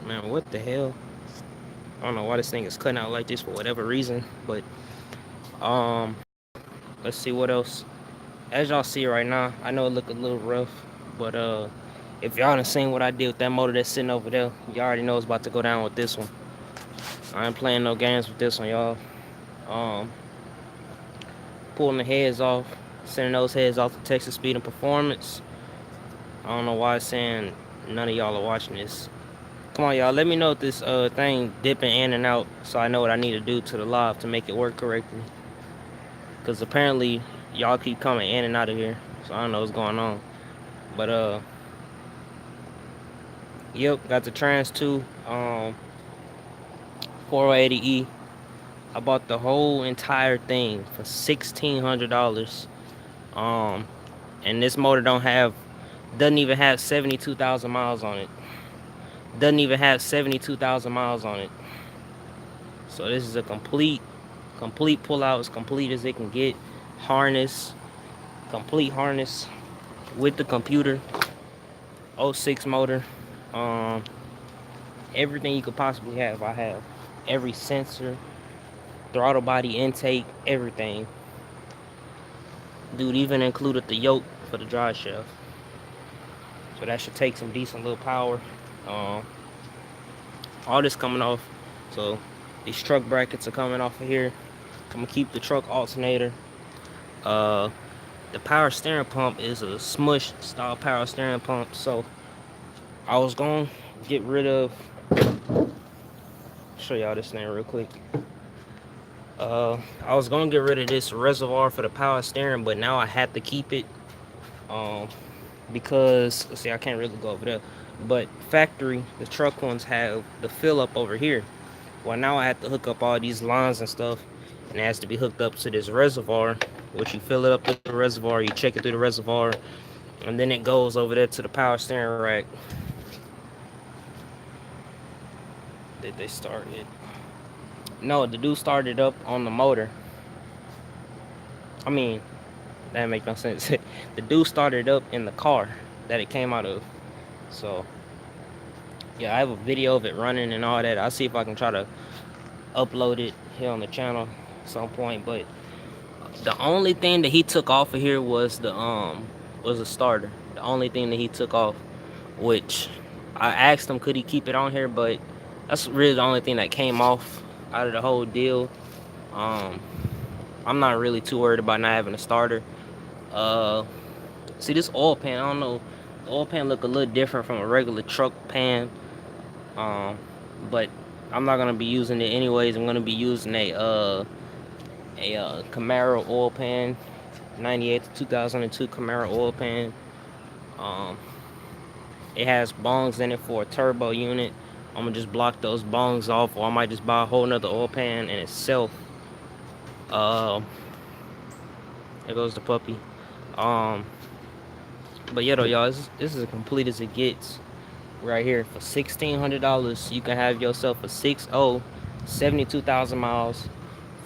Man, what the hell? I don't know why this thing is cutting out like this for whatever reason, but um, let's see what else. As y'all see right now, I know it look a little rough, but if y'all done seen what I did with that motor that's sitting over there, y'all already know it's about to go down with this one. I ain't playing no games with this one, y'all. Um, Pulling the heads off, sending those heads off to Texas Speed and Performance. I don't know why it's saying none of y'all are watching this. Come on, y'all. Let me know if this thing dipping in and out, so I know what I need to do to the live to make it work correctly. Cause apparently y'all keep coming in and out of here, so I don't know what's going on. But yep, got the Trans 2 480E. I bought the whole entire thing for $1,600. Um, and this motor doesn't even have 72,000 miles on it. Doesn't even have 72,000 miles on it. So this is a complete pull out, as complete as it can get. Harness, complete harness with the computer. '06 motor. Um, Everything you could possibly have, I have. Every sensor, throttle body intake, everything. Dude even included the yoke for the drive shaft. So that should take some decent little power. Um, all this coming off. So these truck brackets are coming off of here. I'm gonna keep the truck alternator. Uh, the power steering pump is a smush style power steering pump. So I was gonna get rid of. Show y'all this thing real quick. I was gonna get rid of this reservoir for the power steering, but now I have to keep it. Um, because let's see, I can't really go over there. But factory, the truck ones have the fill up over here. Well, now I have to hook up all these lines and stuff, and it has to be hooked up to this reservoir. Which you fill it up to the reservoir, you check it through the reservoir, and then it goes over there to the power steering rack. Did they start it? No, the dude started up on the motor. I mean, that make no sense. The dude started up in the car that it came out of. So yeah, I have a video of it running and all that. I'll see if I can try to upload it here on the channel at some point. But the only thing that he took off of here was the starter. The only thing that he took off, which I asked him could he keep it on here, but that's really the only thing that came off out of the whole deal. Um, I'm not really too worried about not having a starter. Uh, See this oil pan, I don't know. The oil pan look a little different from a regular truck pan. But I'm not gonna be using it anyways. I'm gonna be using a Camaro oil pan, 98 to 2002 Camaro oil pan. Um, it has bongs in it for a turbo unit. I'm gonna just block those bongs off, or I might just buy a whole nother oil pan in itself. Uh, there goes the puppy. Um, but yeah, though, y'all, this is as complete as it gets. Right here for $1,600, you can have yourself a 6.0, 72,000 miles,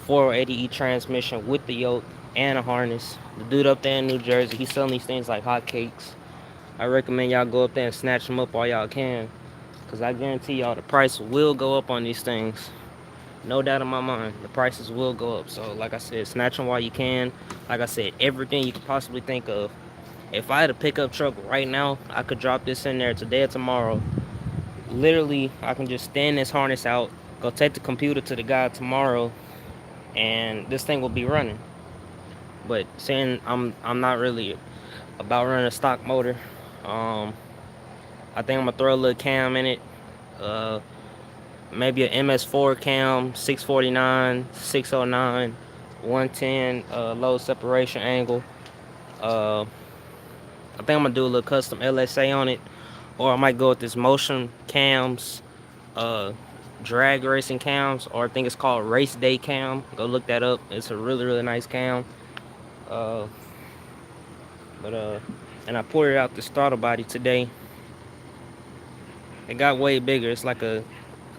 480E transmission with the yoke and a harness. The dude up there in New Jersey, he's selling these things like hotcakes. I recommend y'all go up there and snatch them up while y'all can, because I guarantee y'all the price will go up on these things. No doubt in my mind, the prices will go up. So like I said, snatch them while you can. Like I said, everything you could possibly think of. If I had a pickup truck right now, I could drop this in there today or tomorrow. Literally, I can just stand this harness out, go take the computer to the guy tomorrow, and this thing will be running. But saying I'm not really about running a stock motor. I think I'm gonna throw a little cam in it. Uh, Maybe a MS4 cam, 649, 609, 110 low separation angle. Uh, I think I'm gonna do a little custom LSA on it, or I might go with this Motion Cams, drag racing cams, or I think it's called Race Day Cam. Go look that up. It's a really nice cam. Uh, but and I poured it out the starter body today. It got way bigger. It's like I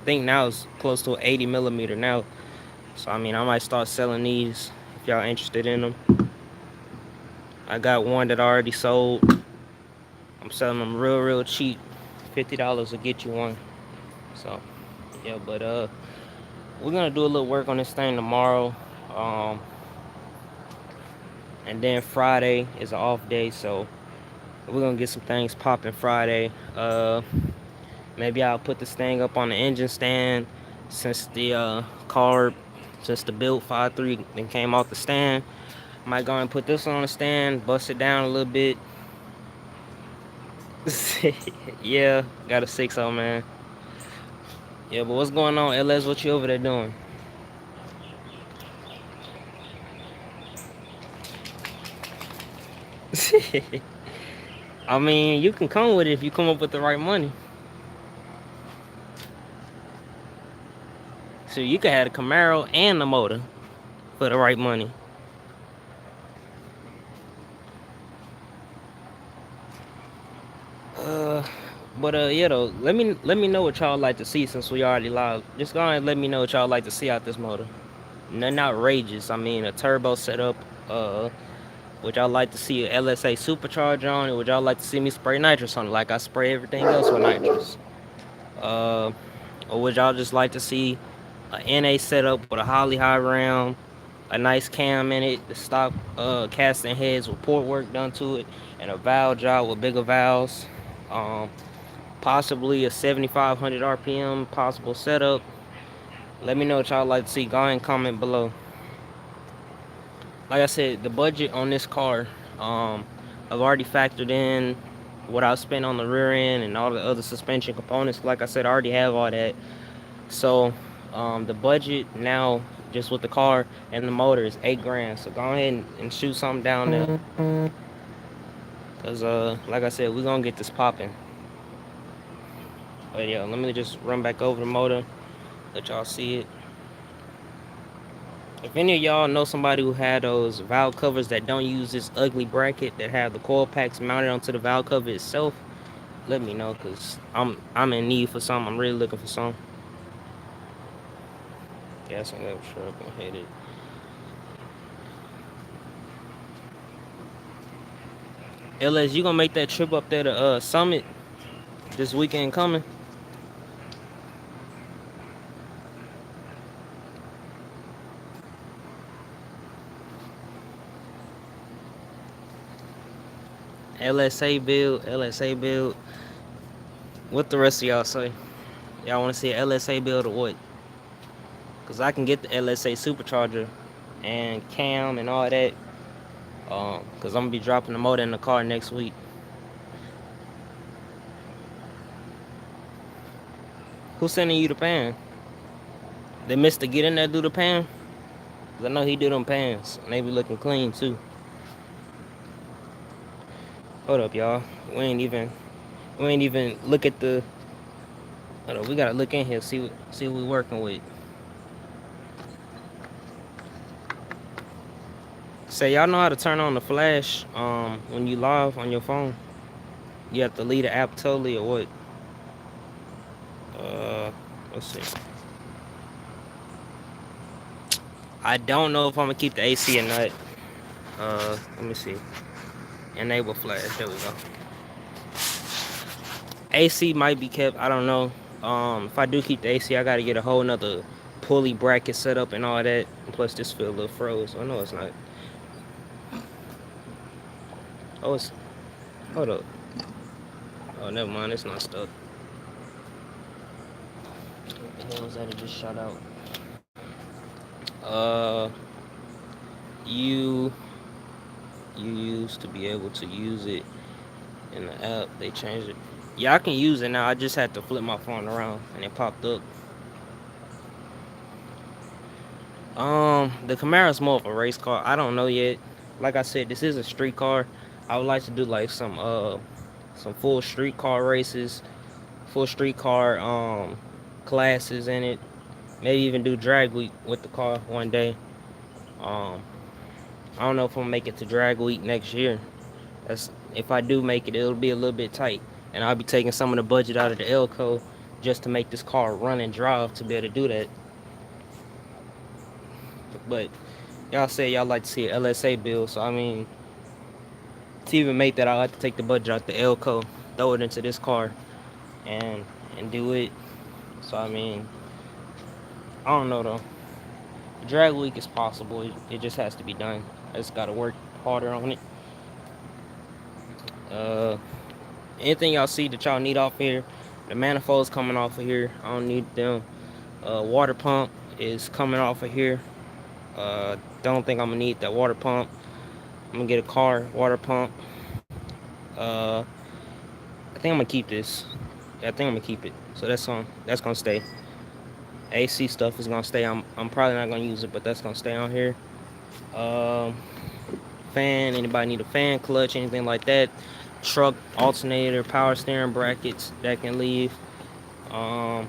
think now it's close to an 80 millimeter now. So I mean, I might start selling these if y'all interested in them. I got one that I already sold. I'm selling them real cheap. $50 will get you one. So yeah, but we're gonna do a little work on this thing tomorrow. Um, and then Friday is an off day, so we're gonna get some things popping Friday. Maybe I'll put this thing up on the engine stand since the car, since the build 5.3 then came off the stand. Might go and put this on the stand, bust it down a little bit. Yeah, got a 6.0, man. Yeah, but what's going on, LS? What you over there doing? I mean, you can come with it if you come up with the right money. So you could have a Camaro and the motor for the right money. Uh, but yeah though, let me know what y'all like to see since we already live. Just go ahead and let me know what y'all like to see out this motor. Nothing outrageous. I mean, a turbo setup. Would y'all like to see a LSA supercharger on it? Would y'all like to see me spray nitrous on it like I spray everything else with nitrous? Uh, or would y'all just like to see a NA setup with a Holly high ram, a nice cam in it, the stock casting heads with port work done to it, and a valve job with bigger valves? Um, Possibly a 7,500 RPM possible setup. Let me know what y'all like to see. Go ahead and comment below. Like I said, the budget on this car, I've already factored in what I spent on the rear end and all the other suspension components. Like I said, I already have all that. So the budget now, just with the car and the motor, is 8 grand. So go ahead and shoot something down there. Cause like I said, we're gonna get this popping. But yeah, let me just run back over the motor, let y'all see it. If any of y'all know somebody who had those valve covers that don't use this ugly bracket that have the coil packs mounted onto the valve cover itself, let me know, cause I'm in need for some. I'm really looking for some. Gas and level truck and hit it. LS, you gonna make that trip up there to Summit this weekend coming? LSA build, LSA build. What the rest of y'all say? Y'all want to see an LSA build or what? Cause I can get the LSA supercharger and cam and all that. Cause I'm gonna be dropping the motor in the car next week. Who's sending you the pan? They missed to get in there do the pan? Cause I know he do them pans and they be looking clean too. Hold up, y'all. We ain't even look at the. Hold up, we gotta look in here see what we working with. Say y'all know how to turn on the flash when you live on your phone? You have to leave the app totally or what? Let's see. I don't know if I'm gonna keep the AC or not. Let me see. Enable flash. There we go. AC might be kept. I don't know. If I do keep the AC, I gotta get a whole nother pulley bracket set up and all that. And plus, this feel a little froze. Oh no, it's not. Oh, it's. Hold up. Oh, never mind. It's not stuck. What the hell was that? It just shot out. Uh, you used to be able to use it in the app. They changed it. Yeah, I can use it now. I just had to flip my phone around and it popped up. The Camara's more of a race car. I don't know yet. Like I said, this is a street car. I would like to do like some full street car races, full street car classes in it. Maybe even do drag week with the car one day. Um, I don't know if I'm gonna make it to drag week next year. That's if I do make it, it'll be a little bit tight, and I'll be taking some of the budget out of the Elco just to make this car run and drive to be able to do that. But y'all say y'all like to see an LSA build, so I mean, to even make that, I like to take the budget out the Elco, throw it into this car, and do it. So I mean, I don't know though. Drag leak is possible. It just has to be done. I just gotta work harder on it. Uh, Anything y'all see that y'all need off here, the manifolds coming off of here. I don't need them. Water pump is coming off of here. Don't think I'm gonna need that water pump. I'm gonna get a car water pump. Uh, I think I'm gonna keep this. Yeah, I think I'm gonna keep it. So that's gonna stay. AC stuff is gonna stay. I'm probably not gonna use it, but that's gonna stay on here. Um, Fan. Anybody need a fan, clutch, anything like that? Truck alternator, power steering brackets that can leave. Um,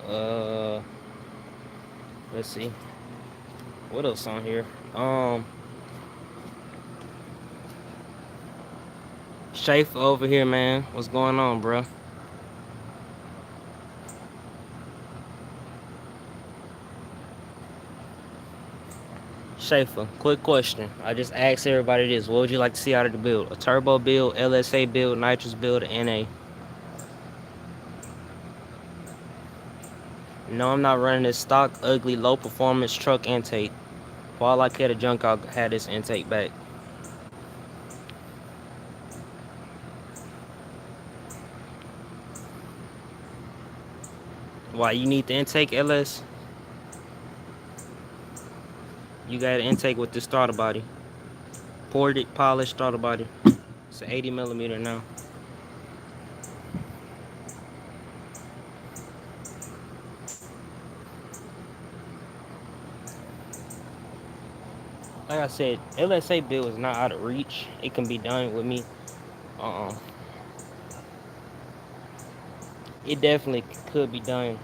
uh, let's see. What else on here? Schaefer over here, man. What's going on, bro? Schaefer, quick question. I just asked everybody this. What would you like to see out of the build? A turbo build, LSA build, nitrous build, NA? No, I'm not running this stock, ugly, low performance truck intake. While I care the junk, I'll have this intake back. Why you need the intake, LS? You got an intake with the starter body. Ported, polished starter body. It's an 80 millimeter now. Like I said, LSA build is not out of reach. It can be done with me. Uh-uh. It definitely could be done.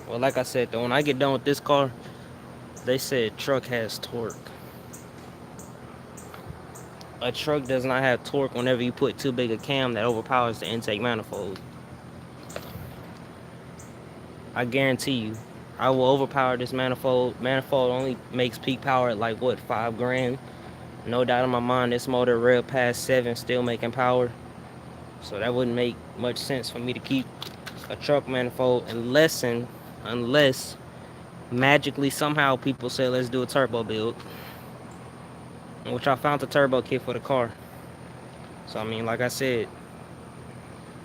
Well, like I said, though, when I get done with this car, they said truck has torque. A truck does not have torque whenever you put too big a cam that overpowers the intake manifold. I guarantee you, I will overpower this manifold. Manifold only makes peak power at like what, 5 grand? No doubt in my mind, this motor railed past 7, still making power. So that wouldn't make much sense for me to keep a truck manifold unless magically somehow people say let's do a turbo build, which I found the turbo kit for the car. So I mean, like I said,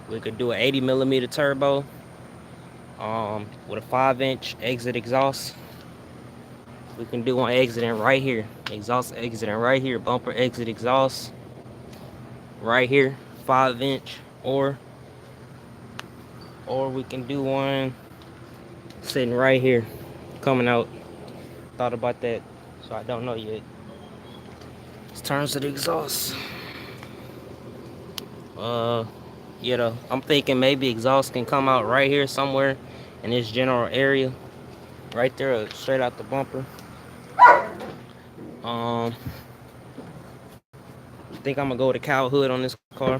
we could do an 80 millimeter turbo with a 5-inch exit exhaust. We can do one exiting right here, exhaust exiting right here, bumper exit exhaust right here, 5-inch, or we can do one sitting right here, coming out. Thought about that, so I don't know yet. In terms of the exhaust, yeah, though, I'm thinking maybe exhaust can come out right here somewhere in this general area, right there, straight out the bumper. I think I'm gonna go with a cow hood on this car.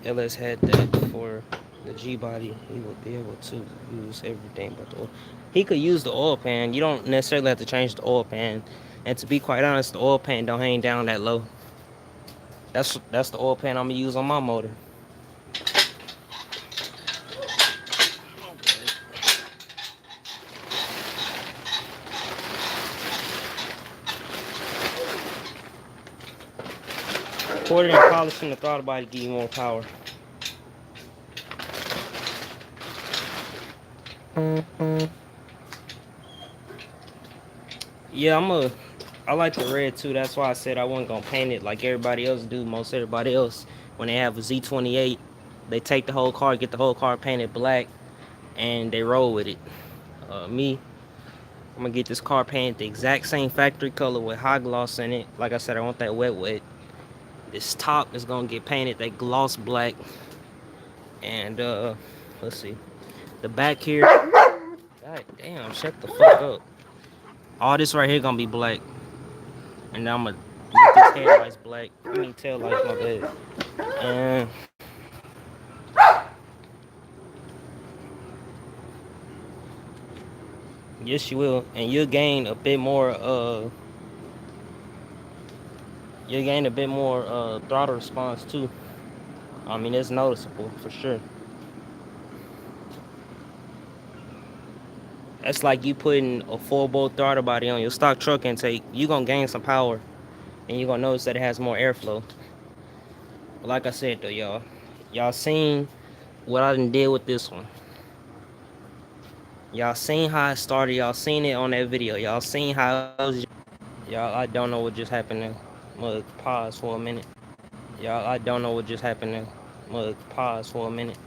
LS had that for the G body. He would be able to use everything but the oil. He could use the oil pan. You don't necessarily have to change the oil pan. And to be quite honest, the oil pan don't hang down that low. That's the oil pan I'm gonna use on my motor. Porting and polishing the throttle body to give you more power. Yeah, I like the red too. That's why I said I wasn't gonna paint it like everybody else do. Most everybody else, when they have a Z28, they take the whole car, get the whole car painted black, and they roll with it. Me, I'm gonna get this car painted the exact same factory color with high gloss in it. Like I said, I want that wet wet. This top is gonna get painted that gloss black, and let's see, the back here. God damn, shut the fuck up. All this right here gonna be black, and then I'm gonna get this headlights black. I mean tail lights, my bad. And Yes, you will, and you'll gain a bit more. You'll gain a bit more throttle response too. I mean, it's noticeable for sure. That's like you putting a full bolt throttle body on your stock truck intake. You gonna gain some power, and you gonna notice that it has more airflow. But like I said though, y'all seen what I done did with this one. Y'all seen how it started. Y'all seen it on that video. Y'all seen how it was. Y'all, I don't know what just happened there. Mug, pause for a minute. Y'all, I don't know what just happened there. Mug, pause for a minute.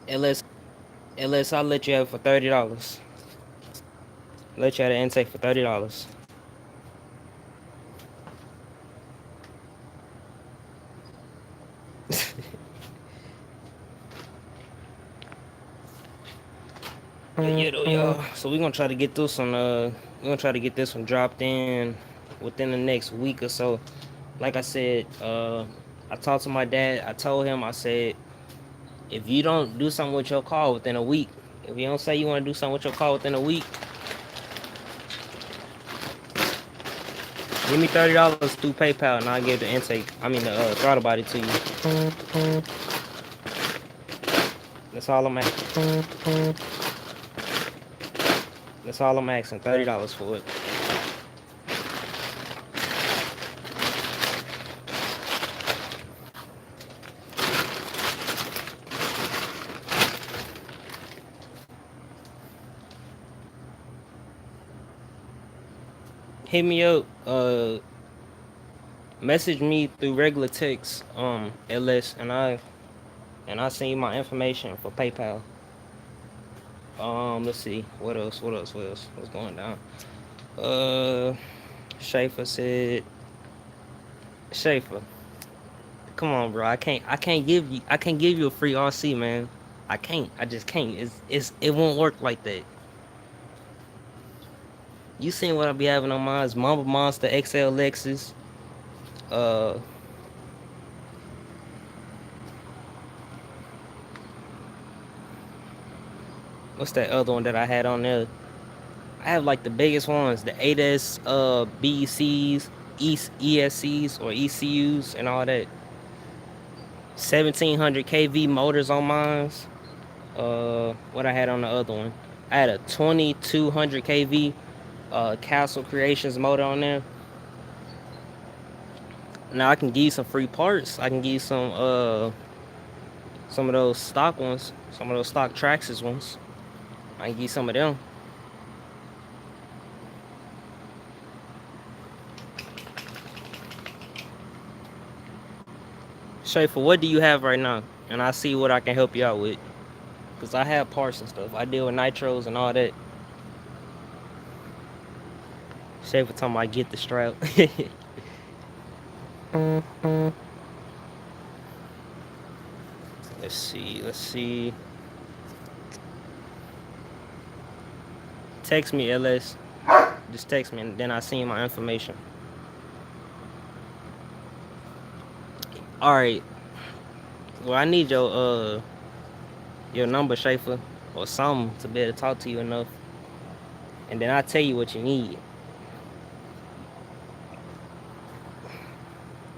Unless, unless I let you have it for $30. Let you have the intake for $30. Yeah, though, y'all. So we're gonna try to get this one. We're gonna try to get this one dropped in within the next week or so. Like I said, I talked to my dad. I told him, I said, if you don't do something with your car within a week, if you don't say you want to do something with your car within a week, give me $30 through PayPal, and I'll give the intake. I mean the throttle body to you. That's all I'm asking. That's all I'm asking. $30 for it. Hit me up. Message me through regular text. LS, and I send you my information for PayPal. Let's see. What else? What's going down? Schaefer said. Schaefer, come on, bro. I can't give you a free RC, man. I can't. I just can't. It won't work like that. You seen what I be having on mine? It's Mamba Monster XL Lexus. Uh, what's that other one that I had on there? I have like the biggest ones, the 8S BECs, ESCs or ECUs and all that. 1700 kV motors on mine. What I had on the other one? I had a 2200 kV Castle Creations motor on there. Now I can give you some free parts. I can give you some of those stock ones, some of those stock Traxxas ones. I can give you some of them. Schaefer, what do you have right now? And I see what I can help you out with. Cause I have parts and stuff. I deal with nitros and all that. Schaefer talking about get the strap. Let's see. Text me, LS. Just text me and then I send you my information. Alright. Well, I need your number, Schaefer, or something to be able to talk to you enough. And then I'll tell you what you need.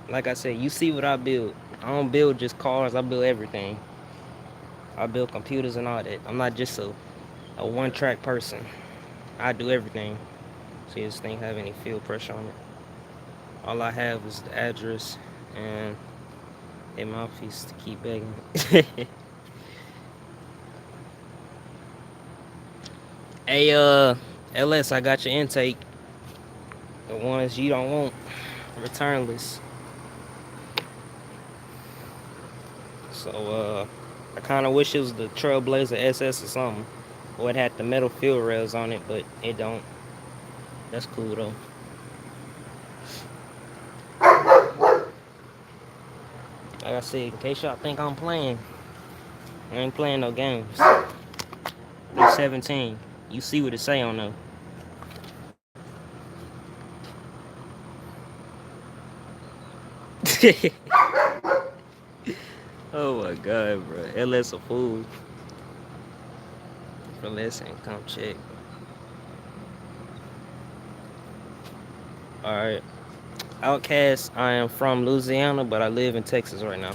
Like I said, you see what I build. I don't build just cars, I build everything. I build computers and all that. I'm not just a one-track person. I do everything. See, this thing have any field pressure on it. All I have is the address and a mouthpiece to keep begging. Hey, LS, I got your intake. The ones you don't want, returnless. So, I kind of wish it was the Trailblazer SS or something. Or it had the metal field rails on it, but it don't. That's cool, though. Like I said, in case y'all think I'm playing, I ain't playing no games. 317. You see what it say on there. Oh my god, bro. LS a fool. For listen, come check. Alright. Outcast, I am from Louisiana, but I live in Texas right now.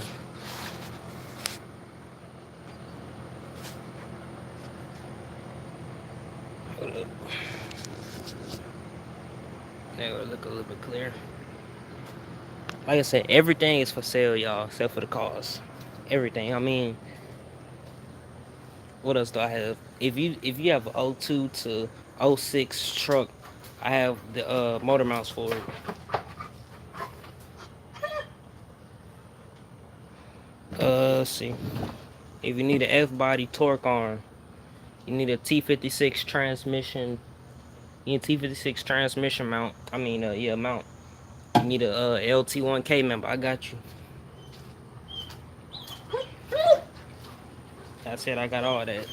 Hold up. There we look a little bit clear. Like I said, everything is for sale, y'all, except for the cars. Everything. I mean, what else do I have? If you have an '02 to '06 truck, I have the motor mounts for it. Let's see. If you need an F body torque arm, you need a T56 transmission. You need a T56 transmission mount. I mean, yeah, mount. You need a LT1K member. I got you. That's it. I got all that.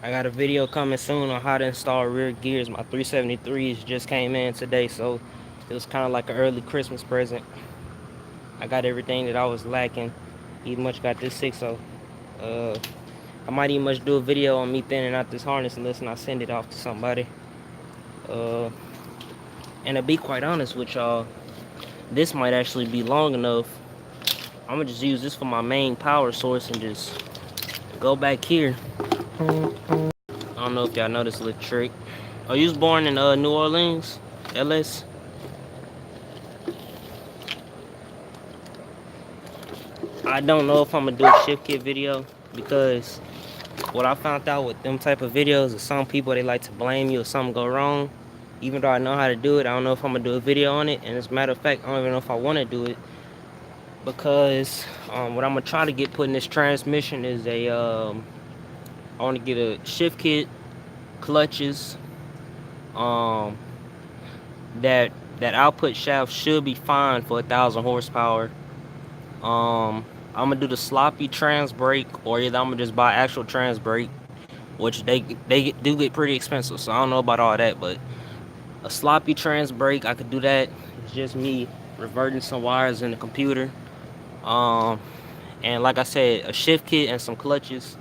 I got a video coming soon on how to install rear gears. My 373s just came in today, so it was kind of like an early Christmas present. I got everything that I was lacking. Even much got this 6.0. I might even much do a video on me thinning out this harness and listen. I send it off to somebody. And to be quite honest with y'all, this might actually be long enough. I'm gonna just use this for my main power source and just go back here. I don't know if y'all know this little trick. Oh, you was born in New Orleans, LS? I don't know if I'm gonna do a shift kit video because what I found out with them type of videos is some people, they like to blame you if something go wrong. Even though I know how to do it, I don't know if I'm gonna do a video on it. And as a matter of fact, I don't even know if I want to do it because what I'm gonna try to get put in this transmission is I want to get a shift kit, clutches. That output shaft should be fine for 1,000 horsepower. I'm gonna do the sloppy trans brake, or either I'm gonna just buy actual trans brake, which they do get pretty expensive. So I don't know about all that, but a sloppy trans brake, I could do that. It's just me reverting some wires in the computer. And like I said, a shift kit and some clutches,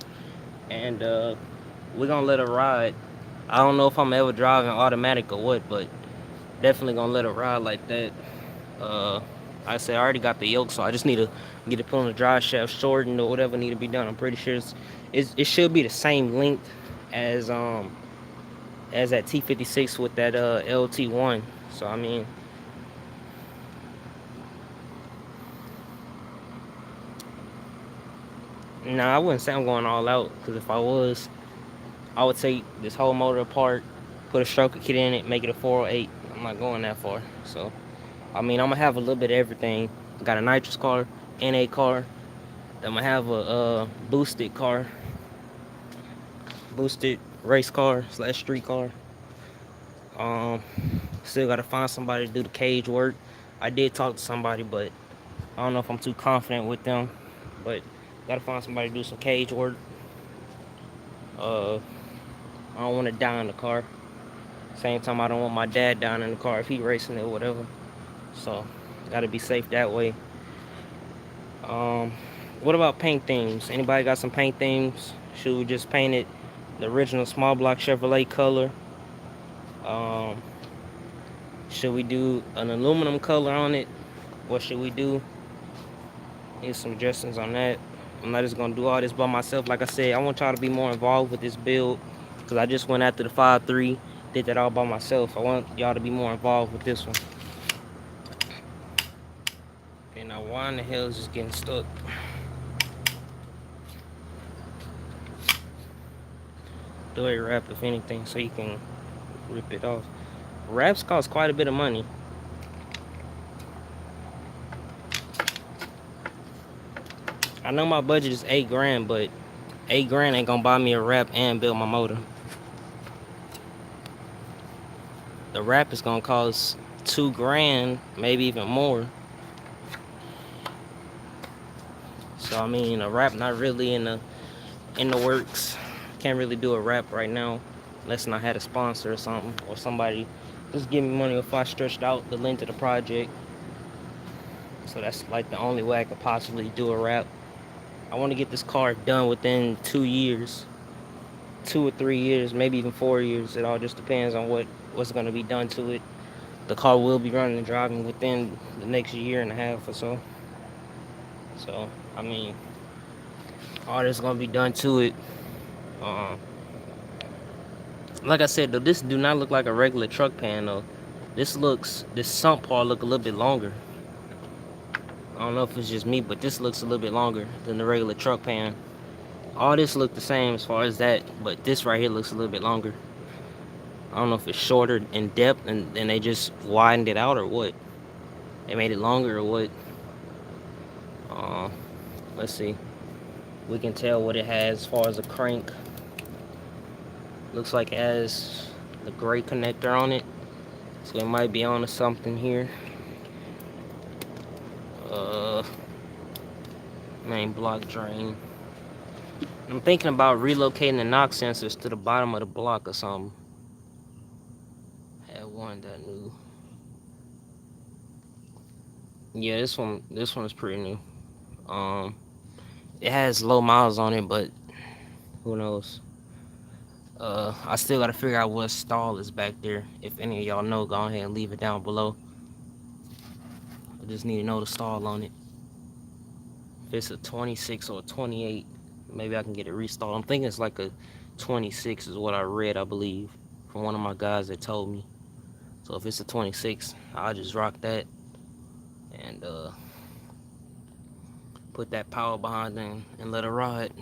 and we're gonna let it ride. I don't know if I'm ever driving automatic or what, but definitely gonna let it ride like that. I said I already got the yoke, so I just need to get it put on the drive shaft, shortened or whatever need to be done. I'm pretty sure it should be the same length as that T56 with that LT1. So I mean, nah, I wouldn't say I'm going all out, because if I was, I would take this whole motor apart, put a stroker kit in it, make it a 408. I'm not going that far. So I mean, I'm gonna have a little bit of everything. I got a nitrous car, NA car. I'm gonna have a boosted car, boosted race car / street car. Still gotta find somebody to do the cage work. I did talk to somebody, but I don't know if I'm too confident with them. But gotta find somebody to do some cage work. I don't want to die in the car. Same time, I don't want my dad down in the car if he racing it or whatever. So gotta be safe that way. What about paint themes? Anybody got some paint themes? Should we just paint it the original small block Chevrolet color? Should we do an aluminum color on it? What should we do? Need some suggestions on that. I'm not just gonna do all this by myself. Like I said, I want y'all to be more involved with this build, because I just went after the 5.3, did that all by myself. I want y'all to be more involved with this one. Okay, now why in the hell is this getting stuck? Do a wrap if anything, so you can rip it off. Wraps cost quite a bit of money. I know my budget is $8 grand, but $8 grand ain't gonna buy me a wrap and build my motor. The wrap is gonna cost $2 grand, maybe even more. So I mean, a wrap not really in the works. Can't really do a wrap right now, unless I had a sponsor or something, or somebody just give me money if I stretched out the length of the project. So that's like the only way I could possibly do a wrap. I want to get this car done within 2 years, 2 or 3 years, maybe even 4 years. It all just depends on what's going to be done to it. The car will be running and driving within the next year and a half or so. So I mean, all that's going to be done to it. Um, like I said though, this do not look like a regular truck pan though. This sump part look a little bit longer. I don't know if it's just me, but this looks a little bit longer than the regular truck pan. All this look the same as far as that, but this right here looks a little bit longer. I don't know if it's shorter in depth and they just widened it out or what. They made it longer or what. Let's see. We can tell what it has as far as a crank. Looks like it has the gray connector on it. So it might be on to something here. Main block drain. I'm thinking about relocating the knock sensors to the bottom of the block or something. Had one that new. Yeah, this one is pretty new. It has low miles on it, but who knows? I still gotta figure out what stall is back there. If any of y'all know, go ahead and leave it down below. I just need to know the stall on it. If it's a 26 or a 28, maybe I can get it restalled. I'm thinking it's like a 26 is what I read, I believe, from one of my guys that told me. So if it's a 26, I'll just rock that and put that power behind it and let it ride.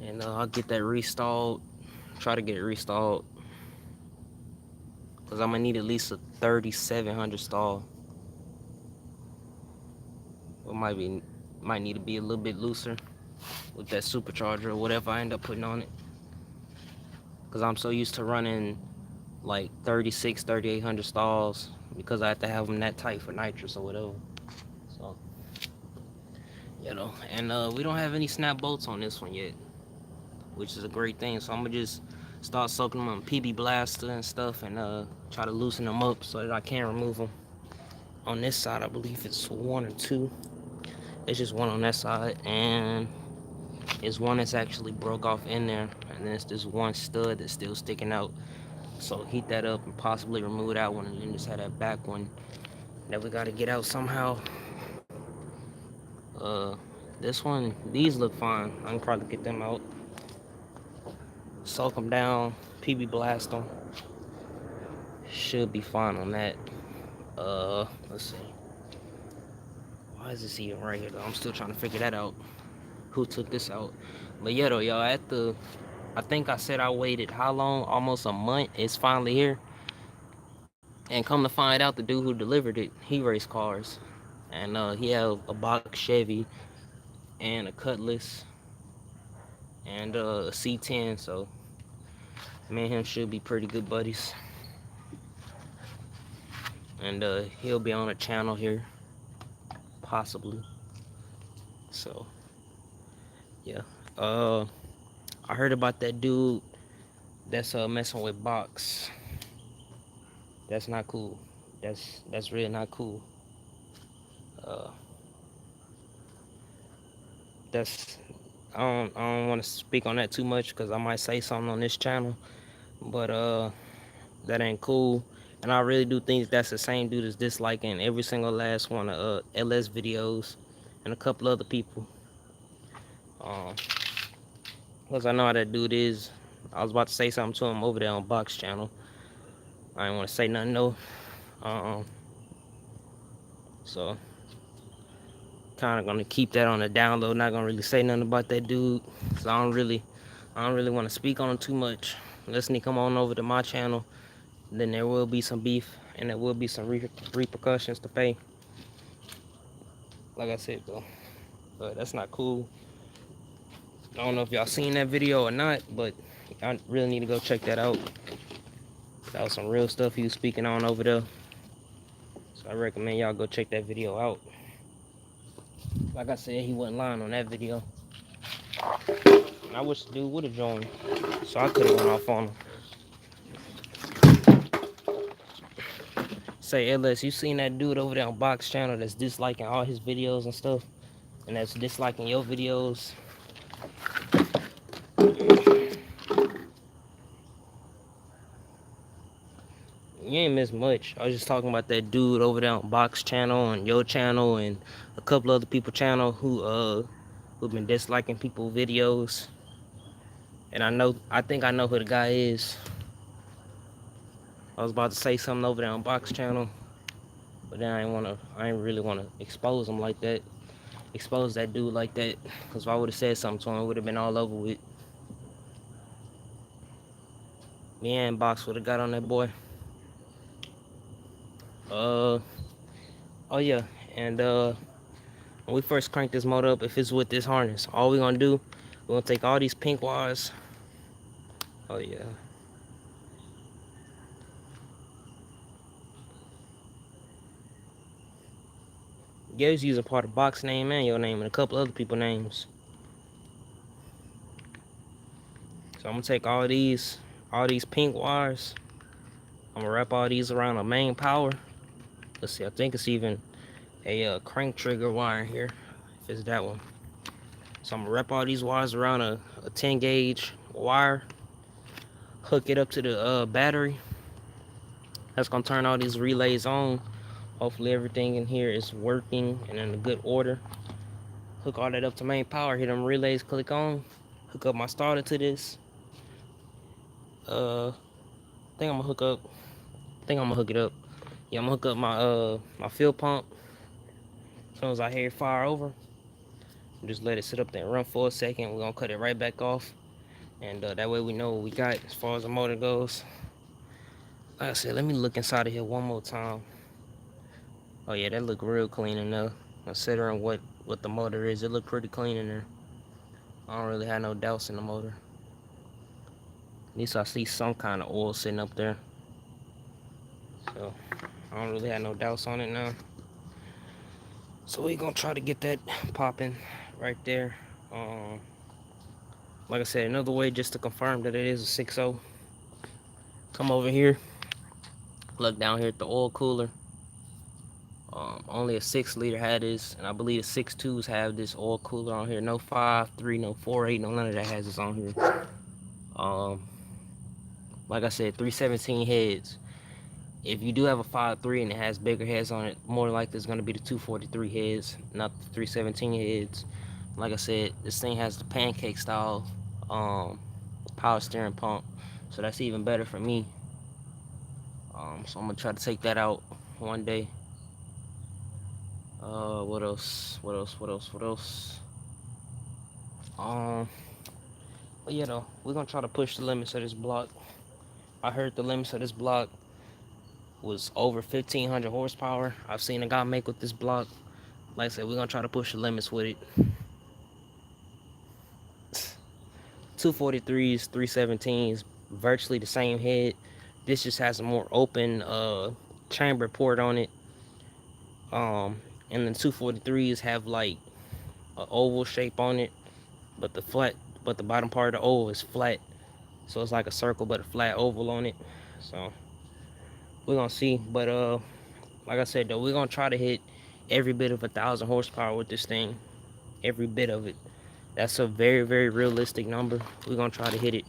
And I'll get that restalled. Try to get it restalled. Because I'm going to need at least a 3700 stall. It might need to be a little bit looser with that supercharger or whatever I end up putting on it. Because I'm so used to running like 3800 stalls because I have to have them that tight for nitrous or whatever. So, you know, and we don't have any snap bolts on this one yet, which is a great thing. So I'm gonna just start soaking them on PB Blaster and stuff and try to loosen them up so that I can remove them. On this side, I believe it's one or two. It's just one on that side, and it's one that's actually broke off in there, and then it's this one stud that's still sticking out. So heat that up and possibly remove that one, and then just have that back one that we gotta get out somehow. This one, these look fine. I can probably get them out. Soak them down, PB blast them. Should be fine on that. Let's see. Why is this even right here though? I'm still trying to figure that out. Who took this out? But yeah though, y'all, I think I said I waited how long? Almost a month. It's finally here. And come to find out, the dude who delivered it, he raced cars. And he had a box Chevy and a Cutlass and a C10. So me and him should be pretty good buddies. And he'll be on a channel here, possibly. So yeah, I heard about that dude that's messing with Box. That's not cool. That's really not cool. That's I don't want to speak on that too much because I might say something on this channel, but that ain't cool. And I really do think that's the same dude that's disliking every single last one of LS videos and a couple other people. Because I know how that dude is. I was about to say something to him over there on Box channel. I didn't want to say nothing, no. So, kind of gonna keep that on the download. Not gonna really say nothing about that dude. So I don't really want to speak on him too much. Unless he come on over to my channel, then there will be some beef and there will be some repercussions to pay. Like I said though, but that's not cool. I don't know if y'all seen that video or not, but I really need to go check that out. That was some real stuff he was speaking on over there. So I recommend y'all go check that video out. Like I said, he wasn't lying on that video. And I wish the dude would have joined, so I could have went off on him. Say, LS, you seen that dude over there on Box channel that's disliking all his videos and stuff, and that's disliking your videos? You ain't missed much. I was just talking about that dude over there on Box channel and your channel and a couple other people channel who've been disliking people videos. And I think I know who the guy is. I was about to say something over there on Box channel, but then I ain't really wanna expose him like that. Expose that dude like that. Cause if I would have said something to him, it would have been all over with. Me and Box would have got on that boy. Oh yeah, and when we first crank this motor up, if it's with this harness, all we're gonna do, we're gonna take all these pink wires. Oh yeah. Gary's using part of Box name and your name and a couple other people names. So I'm gonna take all these pink wires. I'm gonna wrap all these around a main power. Let's see, I think it's even a crank trigger wire here, if it's that one. So I'm gonna wrap all these wires around a 10 gauge wire, hook it up to the battery. That's gonna turn all these relays on. Hopefully everything in here is working and in a good order. Hook all that up to main power, hit them relays, click on, hook up my starter to this. I think I'm gonna hook it up. Yeah, I'm gonna hook up my fuel pump. As soon as I hear it fire over, just let it sit up there and run for a second. We're gonna cut it right back off, and that way we know what we got as far as the motor goes. Like I said, let me look inside of here one more time. Oh yeah, that look real clean in there. Considering what the motor is, it look pretty clean in there. I don't really have no doubts in the motor. At least I see some kind of oil sitting up there. So I don't really have no doubts on it now. So we're gonna try to get that popping right there. Like I said, another way just to confirm that it is a 6.0. Come over here, look down here at the oil cooler. Only a 6-liter had this, and I believe the 6.2s have this oil cooler on here. No 5.3, no 4.8, no none of that has this on here. Like I said, 317 heads. If you do have a 5.3 and it has bigger heads on it, more likely it's going to be the 243 heads, not the 317 heads. Like I said, this thing has the pancake style power steering pump, so that's even better for me. So I'm gonna try to take that out one day. What else? But yeah, though, we're gonna try to push the limits of this block. I heard the limits of this block was over 1,500 horsepower. I've seen a guy make with this block. Like I said, we're gonna try to push the limits with it. 243s, 317s, virtually the same head. This just has a more open chamber port on it. And the 243s have like an oval shape on it, but the bottom part of the oval is flat. So it's like a circle but a flat oval on it. So we're gonna see. But like I said though, we're gonna try to hit every bit of 1,000 horsepower with this thing. Every bit of it. That's a very, very realistic number. We're gonna try to hit it.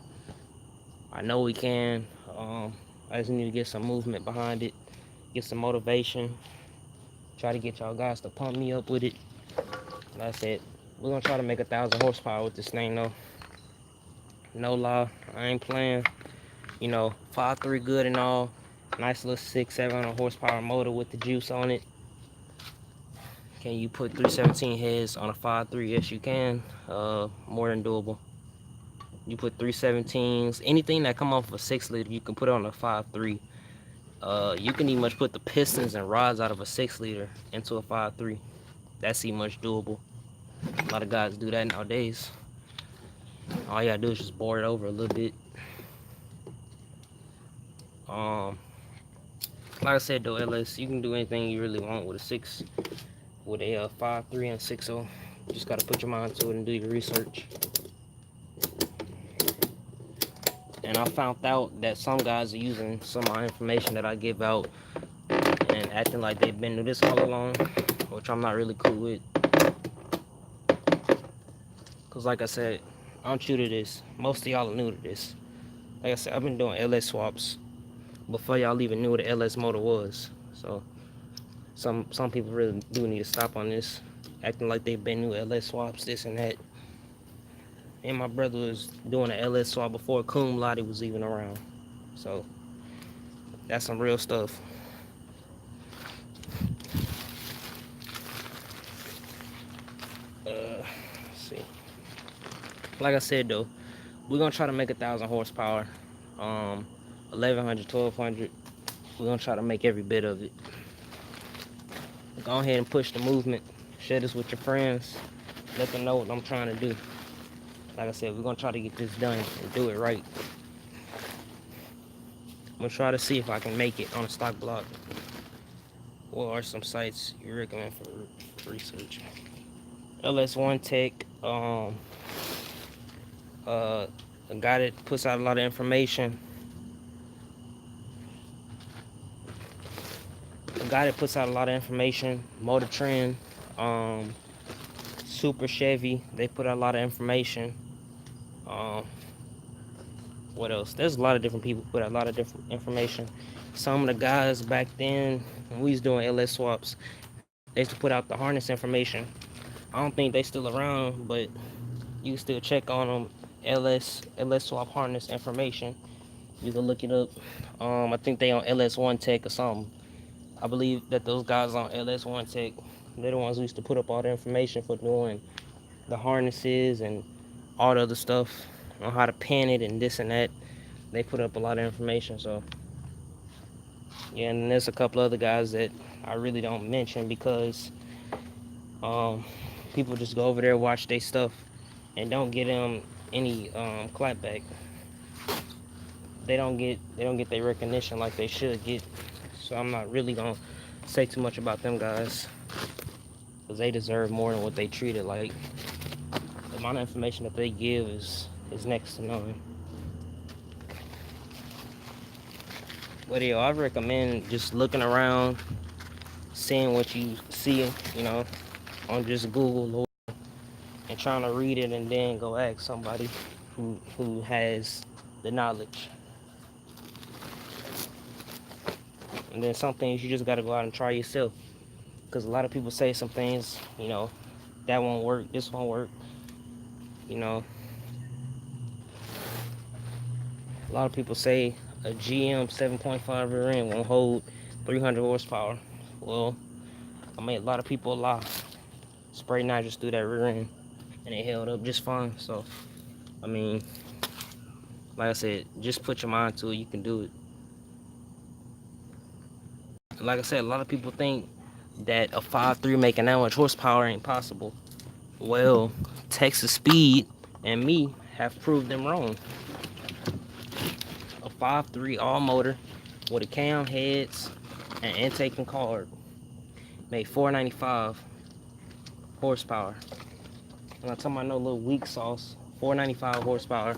I know we can. I just need to get some movement behind it, get some motivation, try to get y'all guys to pump me up with it. That's it. We're gonna try to make 1,000 horsepower with this thing though. No lie, I ain't playing. You know, 5.3 good and all. Nice little 600-700 horsepower motor with the juice on it. Can you put 317 heads on a 5.3? Yes, you can. More than doable. You put 317s, anything that come off of a 6-liter, you can put it on a 5.3. You can even much put the pistons and rods out of a 6-liter into a 5.3. That's even much doable. A lot of guys do that nowadays. All you gotta do is just bore it over a little bit. Like I said though, LS, you can do anything you really want with a 5.3 and 6.0. You just gotta put your mind to it and do your research. And I found out that some guys are using some of my information that I give out, and acting like they've been through this all along, which I'm not really cool with. Cause like I said, I'm true to this. Most of y'all are new to this. Like I said, I've been doing LS swaps before y'all even knew what an LS motor was. So some people really do need to stop on this, acting like they've been new LS swaps, this and that. And my brother was doing an LS swap before Cum Laude was even around. So that's some real stuff. Let's see. Like I said though, we're gonna try to make 1,000 horsepower. 1,100, 1,200. We're gonna try to make every bit of it. Go ahead and push the movement. Share this with your friends. Let them know what I'm trying to do. Like I said, we're gonna try to get this done and do it right. I'm gonna try to see if I can make it on a stock block. What are some sites you recommend for research? LS1 Tech, a guy that puts out a lot of information. Motor Trend, Super Chevy, they put out a lot of information. What else? There's a lot of different people put out a lot of different information. Some of the guys back then, when we was doing LS swaps, they used to put out the harness information. I don't think they still around, but you can still check on them. LS swap harness information. You can look it up. I think they on LS1 Tech or something. I believe that those guys on LS1 Tech, they're the ones who used to put up all the information for doing the harnesses and all the other stuff on how to pan it and this and that. They put up a lot of information. So yeah, and there's a couple other guys that I really don't mention because people just go over there, watch their stuff, and don't get them any clapback. They don't get their recognition like they should get. So I'm not really gonna say too much about them guys because they deserve more than what they treated like. The amount of information that they give is next to none. But yeah, I recommend just looking around, seeing what you see, on just Google and trying to read it and then go ask somebody who has the knowledge. And then some things you just got to go out and try yourself. Because a lot of people say some things, that won't work, this won't work. A lot of people say a GM 7.5 rear end won't hold 300 horsepower. Well, a lot of people lie. Spray nitrous through that rear end and it held up just fine. So, like I said, just put your mind to it, you can do it. Like I said, a lot of people think that a 5.3 making that much horsepower ain't possible. Well, Texas Speed and me have proved them wrong. A 5.3 all motor with a cam, heads, and intake and card made 495 horsepower. And I'm talking about no little weak sauce. 495 horsepower.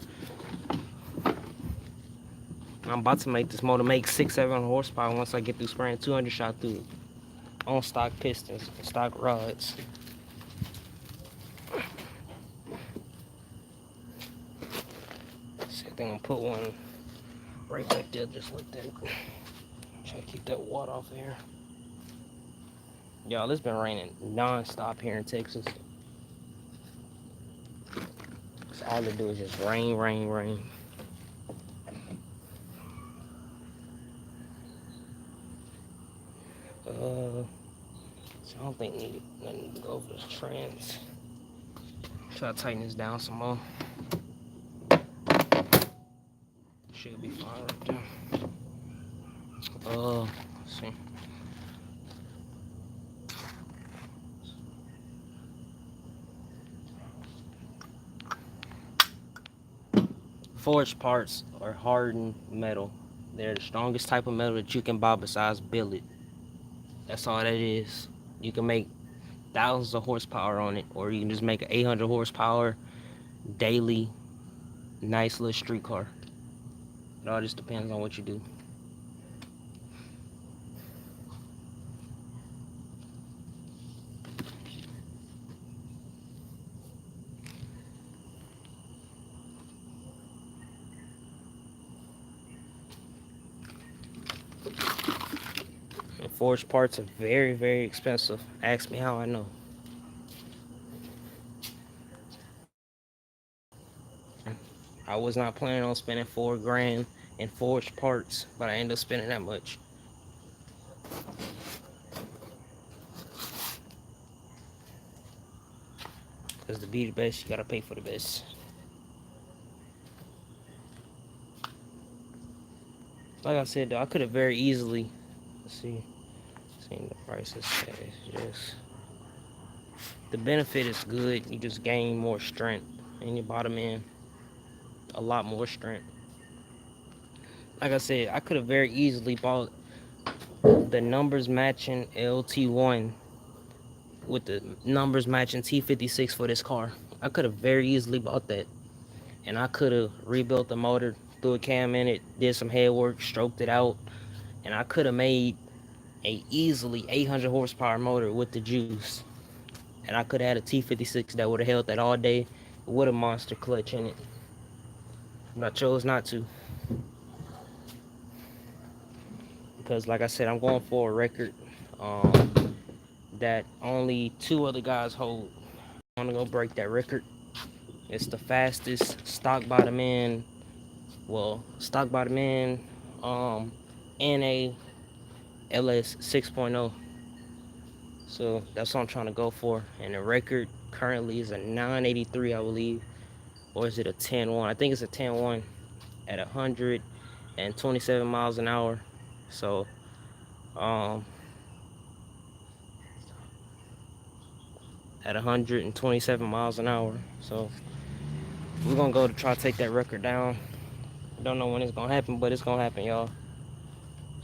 I'm about to make this motor make 600-700 horsepower once I get through spraying 200 shot through it. On stock pistons, stock rods. See, I think I'm gonna put one right back there just like that. Try to keep that water off of here. Y'all, it's been raining non-stop here in Texas. So all it do is just rain, rain, rain. So I don't think nothing to go over this trans. Try to tighten this down some more. Should be fine right there. Let's see. Forged parts are hardened metal. They're the strongest type of metal that you can buy besides billet. That's all that is. You can make thousands of horsepower on it, or you can just make an 800 horsepower daily nice little street car. It all just depends on what you do. Forged parts are very, very expensive. Ask me how I know. I was not planning on spending $4 grand in forged parts, but I ended up spending that much. Because to be the best, you gotta pay for the best. Like I said, though, I could have very easily, let's see, seeing the prices. Just the benefit is good. You just gain more strength in your bottom end, a lot more strength. Like I said, I could have very easily bought the numbers matching LT1 with the numbers matching T56 for this car. I could have very easily bought that, and I could have rebuilt the motor, threw a cam in it, did some head work, stroked it out, and I could have made a easily 800 horsepower motor with the juice. And I could have had a T56 that would have held that all day with a monster clutch in it. But I chose not to. Because like I said, I'm going for a record that only 2 other guys hold. I'm gonna go break that record. It's the fastest stock bottom end, stock bottom end NA LS 6.0. So that's what I'm trying to go for. And the record currently is a 983, I believe. Or is it a 10-1? I think it's a 10-1 at 127 miles an hour. So at 127 miles an hour. So we're gonna go to try to take that record down. Don't know when it's gonna happen, but it's gonna happen, y'all.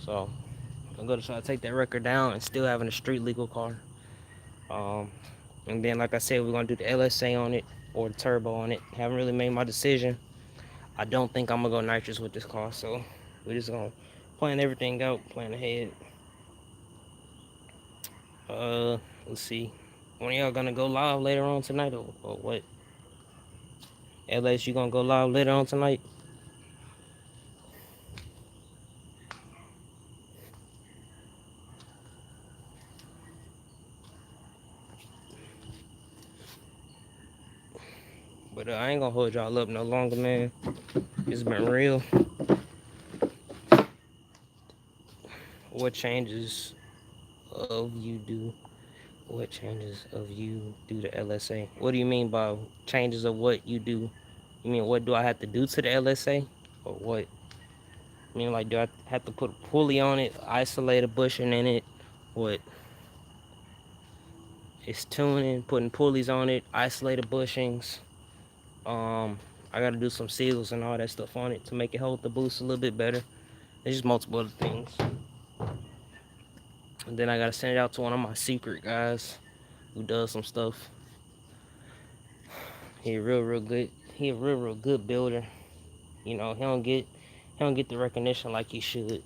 So I'm gonna try to take that record down and still having a street legal car. And then like I said, we're gonna do the LSA on it or the turbo on it. Haven't really made my decision. I don't think I'm gonna go nitrous with this car, so we're just gonna plan everything out, plan ahead. Let's see. When y'all gonna go live later on tonight or what? LS, you gonna go live later on tonight? But I ain't gonna hold y'all up no longer, man. It's been real. What changes of you do? What changes of you do to LSA? What do you mean by changes of what you do? You mean what do I have to do to the LSA? Or what? I mean, like, do I have to put a pulley on it, isolate a bushing in it? What? It's tuning, putting pulleys on it, isolated bushings. I gotta do some seals and all that stuff on it to make it hold the boost a little bit better. There's just multiple other things. And then I gotta send it out to one of my secret guys who does some stuff. He real good. He a real good builder. You know, he don't get the recognition like he should.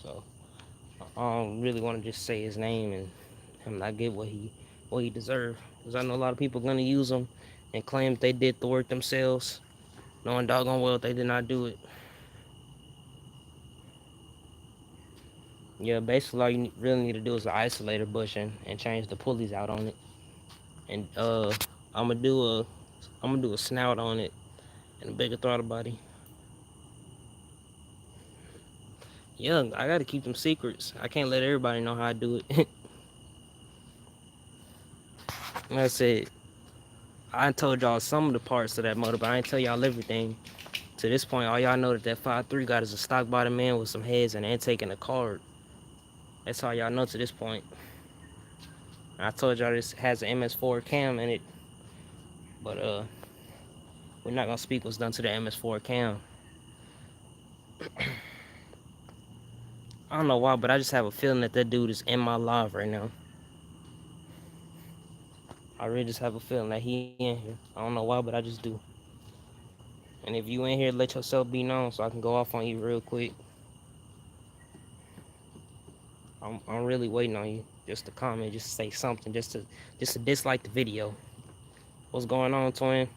So I don't really want to just say his name and him not get what he deserves. Because I know a lot of people gonna use him and claim they did the work themselves, knowing doggone well they did not do it. Yeah, basically all you really need to do is an isolator bushing and change the pulleys out on it. And I'm gonna do a snout on it and a bigger throttle body. Yeah, I gotta keep them secrets. I can't let everybody know how I do it. Like I said, I told y'all some of the parts of that motor, but I ain't tell y'all everything. To this point, all y'all know that 5.3 got is a stock bottom end with some heads and intake and a card. That's all y'all know to this point. I told y'all this has an MS4 cam in it, but we're not gonna speak what's done to the MS4 cam. I don't know why, but I just have a feeling that dude is in my live right now. I really just have a feeling that he in here. I don't know why, but I just do. And if you in here, let yourself be known so I can go off on you real quick. I'm really waiting on you just to comment, just to say something, just to dislike the video. What's going on, twin?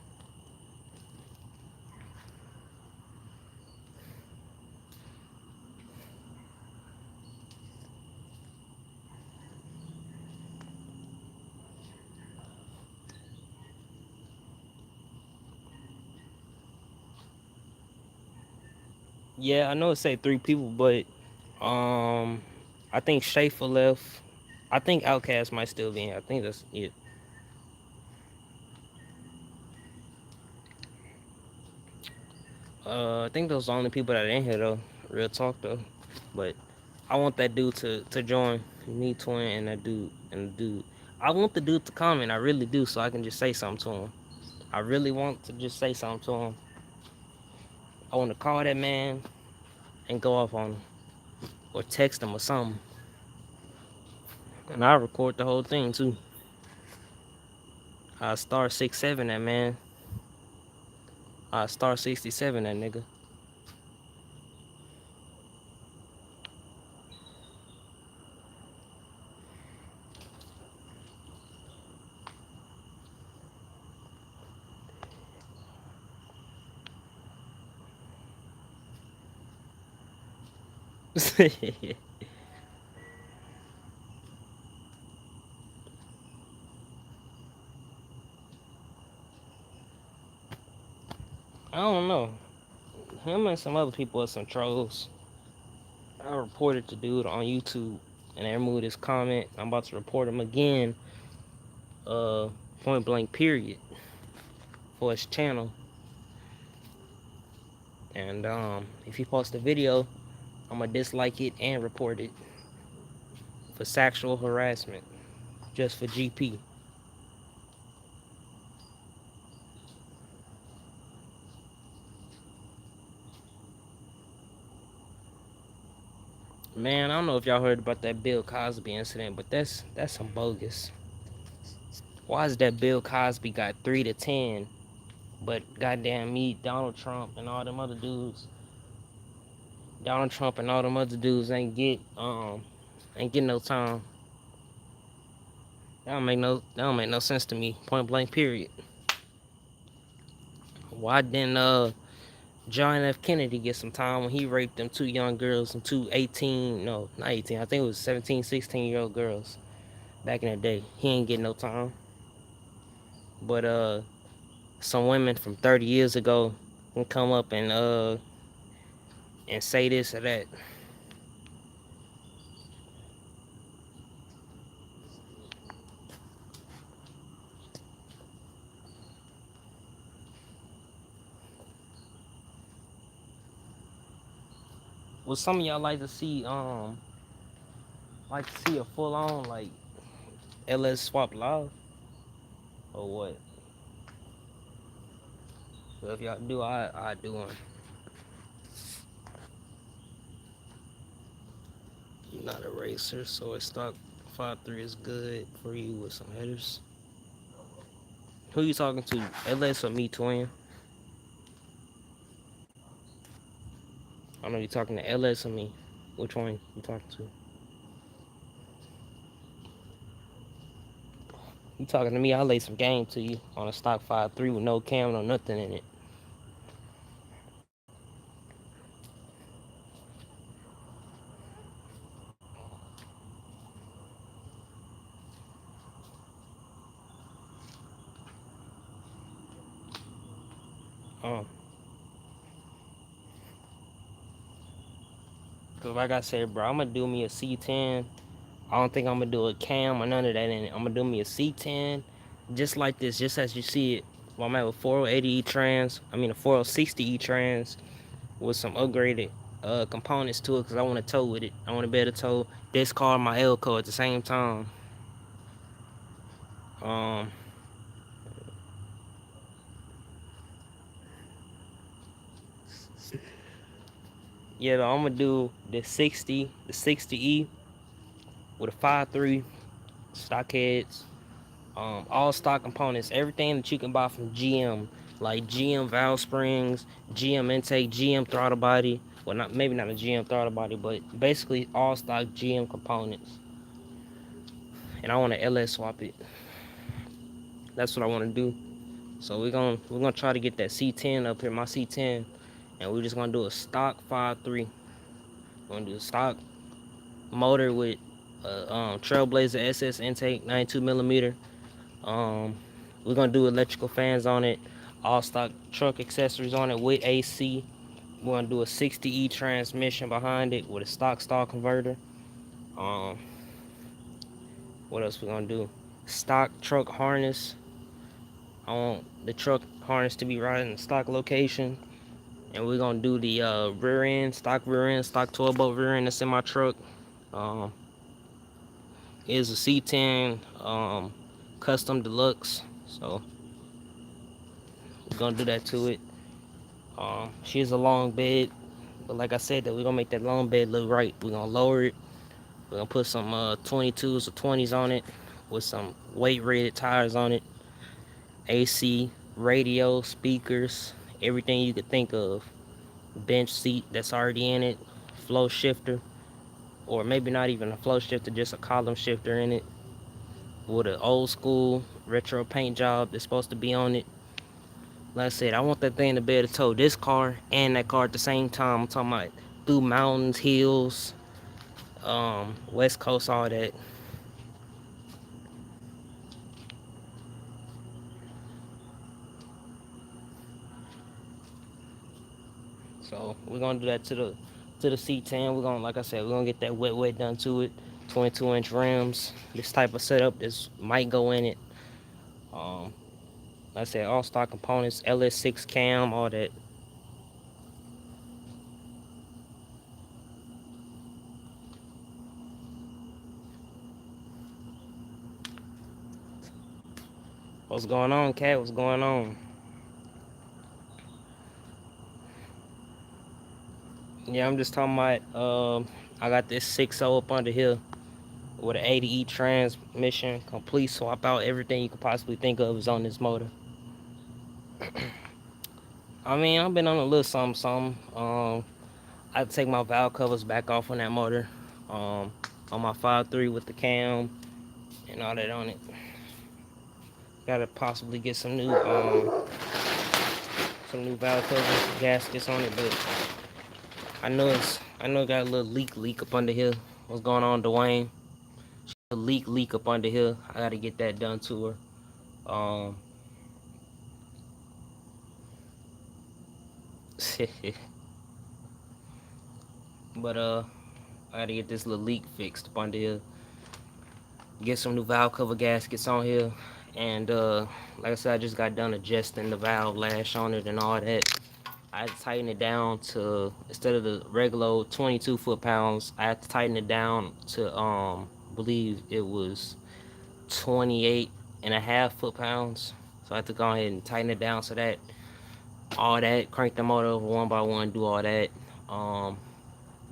Yeah, I know it say 3 people, but um, I think Schaefer left. I think Outcast might still be in. I think that's it. I think those are the only people that are in here though. Real talk though. But I want that dude to join me, twin, and that dude and the dude. I want the dude to comment. I really do, so I can just say something to him. I really want to just say something to him. I want to call that man and go off on him, or text him or something, and I'll record the whole thing too. I star 6-7 that man. I star 67 that nigga. I don't know. Him and some other people are some trolls. I reported the dude on YouTube and they removed his comment. I'm about to report him again, point blank period, for his channel. And if he posts a video, I'm gonna dislike it and report it for sexual harassment, just for GP. Man, I don't know if y'all heard about that Bill Cosby incident, but that's some bogus. Why is that Bill Cosby got 3 to 10, but goddamn me, Donald Trump and all them other dudes ain't get no time. That don't make no sense to me. Point blank period. Why didn't John F. Kennedy get some time when he raped them 2 young girls and two 18, no, not 18, I think it was 17, 16-year-old girls back in the day. He ain't get no time. But some women from 30 years ago can come up and say this or that. Would some of y'all like to see a full on like LS swap live or what? So if y'all do, I do one. You're not a racer, so a stock 5.3 is good for you with some headers. Who you talking to, LS or me, twin? I know you talking to LS or me. Which one you talking to? You talking to me? I'll lay some game to you on a stock 5.3 with no cam, no nothing in it. Um, Cause like I said, bro, I'm gonna do me a C10. I don't think I'm gonna do a cam or none of that in it. I'm gonna do me a C10, just like this, just as you see it. Well, I'm at a 4080 trans. I mean a 4060 trans with some upgraded components to it, cause I want to tow with it. I want to be able to tow this car and my Elco at the same time. Um, yeah, I'm gonna do the 60E with a 5.3 stock heads, all stock components, everything that you can buy from GM, like GM valve springs, GM intake, GM throttle body. Well, not maybe not a GM throttle body, but basically all stock GM components. And I want to LS swap it. That's what I want to do. So we're gonna try to get that C10 up here, my C10, and we're just gonna do a stock 5.3. We're gonna do a stock motor with Trailblazer SS intake, 92 millimeter. Um, we're gonna do electrical fans on it, all stock truck accessories on it with AC, We're gonna do a 60E transmission behind it with a stock stall converter. Um, what else we gonna do? Stock truck harness. I want the truck harness to be right in the stock location. And we're gonna do the rear end, stock 12 bolt rear end that's in my truck. Um, is a C10 custom deluxe, so we're gonna do that to it. She has a long bed, but like I said, that we're gonna make that long bed look right. We're gonna lower it. We're gonna put some 22s or 20s on it with some weight rated tires on it. AC, radio, speakers, everything you could think of. Bench seat that's already in it, flow shifter, or maybe not even a flow shifter, just a column shifter in it, with an old school retro paint job that's supposed to be on it. Like I said, I want that thing to be able to tow this car and that car at the same time. I'm talking about through mountains, hills, west coast, all that. So we're gonna do that to the C10. We're gonna, like I said, we're gonna get that wet done to it. 22-inch rims. This type of setup, this might go in it. Like I said, all stock components, LS6 cam, all that. What's going on, Cat? What's going on? Yeah, I'm just talking about. I got this 6.0 up under here with an 80E transmission, complete swap out. Everything you could possibly think of is on this motor. I mean, I've been on a little something. I had to take my valve covers back off on that motor. On my 5.3 with the cam and all that on it. Gotta possibly get some new valve covers, gaskets on it, but I know it got a little leak up under here. What's going on, Dwayne? A leak up under here. I gotta get that done to her. But I gotta get this little leak fixed up under here. Get some new valve cover gaskets on here, and like I said, I just got done adjusting the valve lash on it and all that. I had to tighten it down to, instead of the regular 22 foot-pounds, I had to tighten it down to believe it was 28.5 foot-pounds. So I had to go ahead and tighten it down so that all that, crank the motor over one by one, do all that.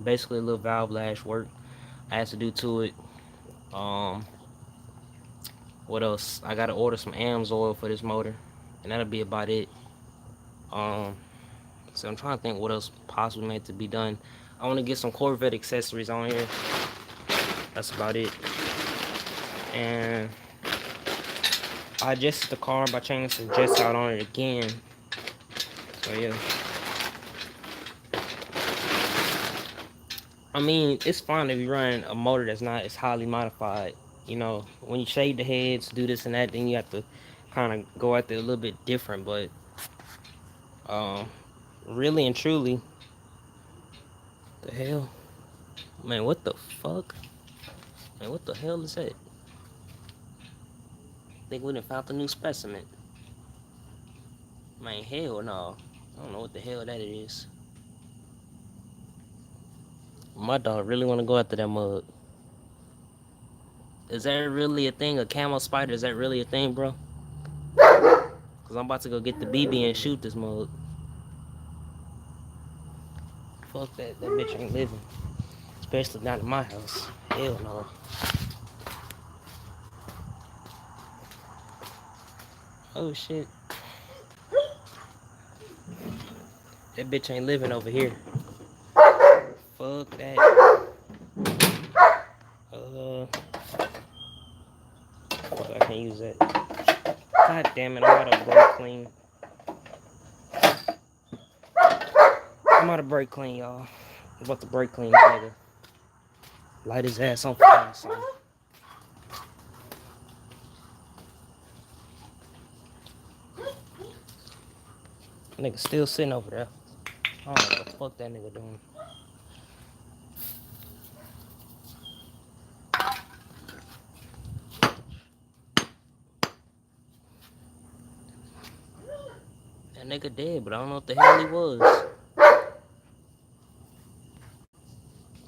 Basically a little valve lash work I had to do to it. What else? I gotta order some AMSOIL for this motor, and that'll be about it. So I'm trying to think what else possibly meant to be done. I want to get some Corvette accessories on here. That's about it. And I adjusted the car by changing some jets out on it again. So yeah. I mean, it's fine to be running a motor that's not as highly modified. You know, when you shade the heads, do this and that, then you have to kind of go at it a little bit different. But really and truly, the hell, man, what the fuck? Man, what the hell is that? Think we done found the new specimen. Man, hell no. I don't know what the hell that is. My dog really want to go after that mug. Is that really a thing? A camo spider? Is that really a thing, bro? Cause I'm about to go get the BB and shoot this mug. Fuck that. That bitch ain't living. Especially not in my house. Hell no. Oh shit. That bitch ain't living over here. Fuck that. Fuck, I can't use that. God damn it, I'm out of brake clean. I'm out of brake clean, y'all. I'm about to brake clean this nigga. Light his ass on fire, son. Nigga still sitting over there. I don't know what the fuck that nigga doing. That nigga dead, but I don't know what the hell he was.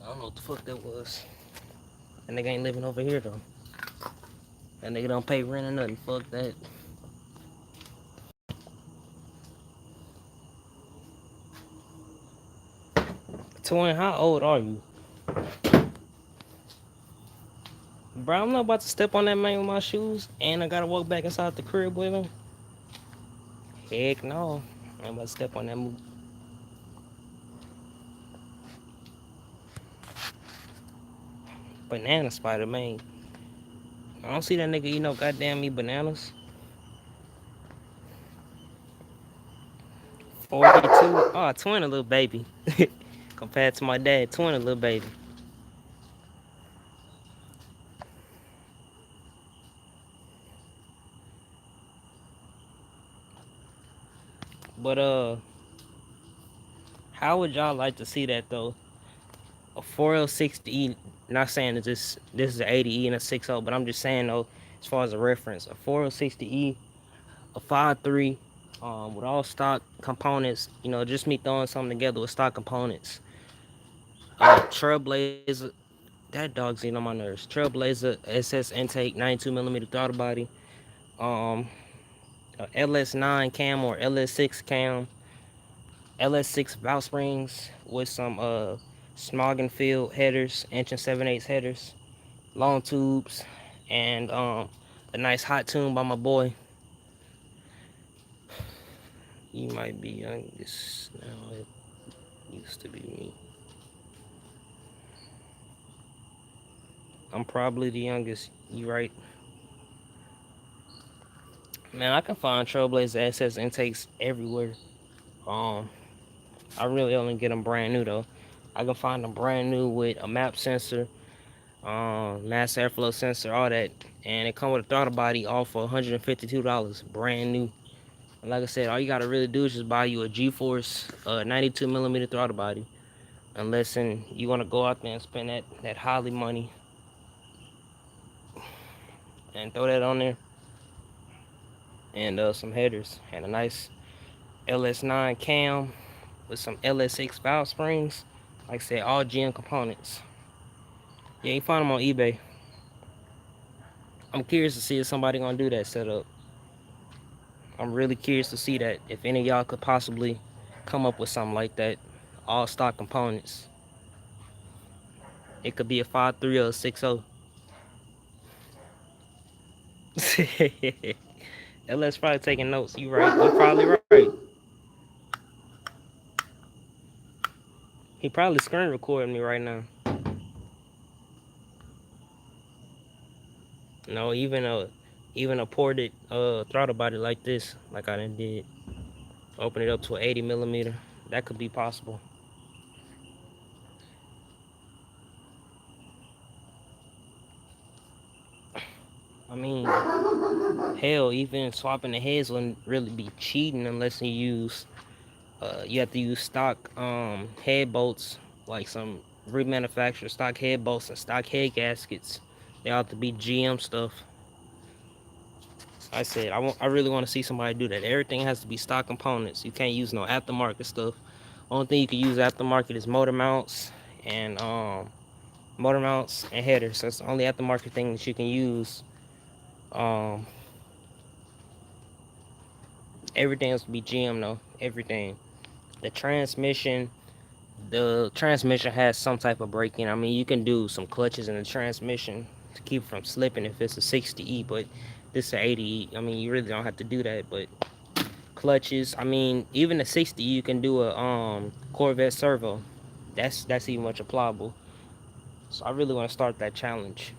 I don't know what the fuck that was. That nigga ain't living over here though. That nigga don't pay rent or nothing. Fuck that. Twin, how old are you? Bro, I'm not about to step on that man with my shoes and I gotta walk back inside the crib with him. Heck no. I'm about to step on that move. Banana spider, man. I don't see that nigga eat no goddamn me bananas. 42. Oh, twin a little baby. Compared to my dad, twin a little baby. But how would y'all like to see that though? A 4L60E, not saying that this is an 80E and a 60, but I'm just saying though, as far as a reference, a 4L60E, a 5.3, with all stock components, you know, just me throwing something together with stock components. Trailblazer, that dog's eating on my nerves. Trailblazer SS intake 92mm throttle body. Um, LS9 cam or LS6 cam, LS6 valve springs with some Smoggenfield headers, inch and 7/8 headers, long tubes, and a nice hot tune by my boy. You might be young. This now it used to be me. I'm probably the youngest. You right? Man, I can find Trailblazer SS intakes everywhere. Um, I really only get them brand new though. I can find them brand new with a map sensor, mass airflow sensor, all that, and it come with a throttle body all for $152, brand new. And like I said, all you gotta really do is just buy you a G-Force 92mm throttle body, unless you want to go out there and spend that Holly money and throw that on there, and some headers and a nice LS9 cam with some LS6 valve springs. Like I said, all GM components. Yeah, you find them on eBay. I'm curious to see if somebody gonna do that setup. I'm really curious to see that if any of y'all could possibly come up with something like that. All stock components. It could be a 5.3 or a 6.0. LS probably taking notes. You right. You probably right. He probably screen recording me right now. No, even a ported throttle body like this, like I done did. Open it up to an 80mm. That could be possible. I mean, hell, even swapping the heads wouldn't really be cheating unless you have to use stock head bolts, like some remanufactured stock head bolts and stock head gaskets. They have to be GM stuff. I said I really want to see somebody do that. Everything has to be stock components. You can't use no aftermarket stuff. Only thing you can use aftermarket is and motor mounts and headers. That's the only aftermarket thing that you can use. Um, Everything has to be GM though. Everything. The transmission has some type of braking. I mean, you can do some clutches in the transmission to keep it from slipping if it's a 60E, but this is an 80E. I mean, you really don't have to do that, but clutches. I mean, even the 60, you can do a Corvette servo. That's even much applicable. So I really want to start that challenge.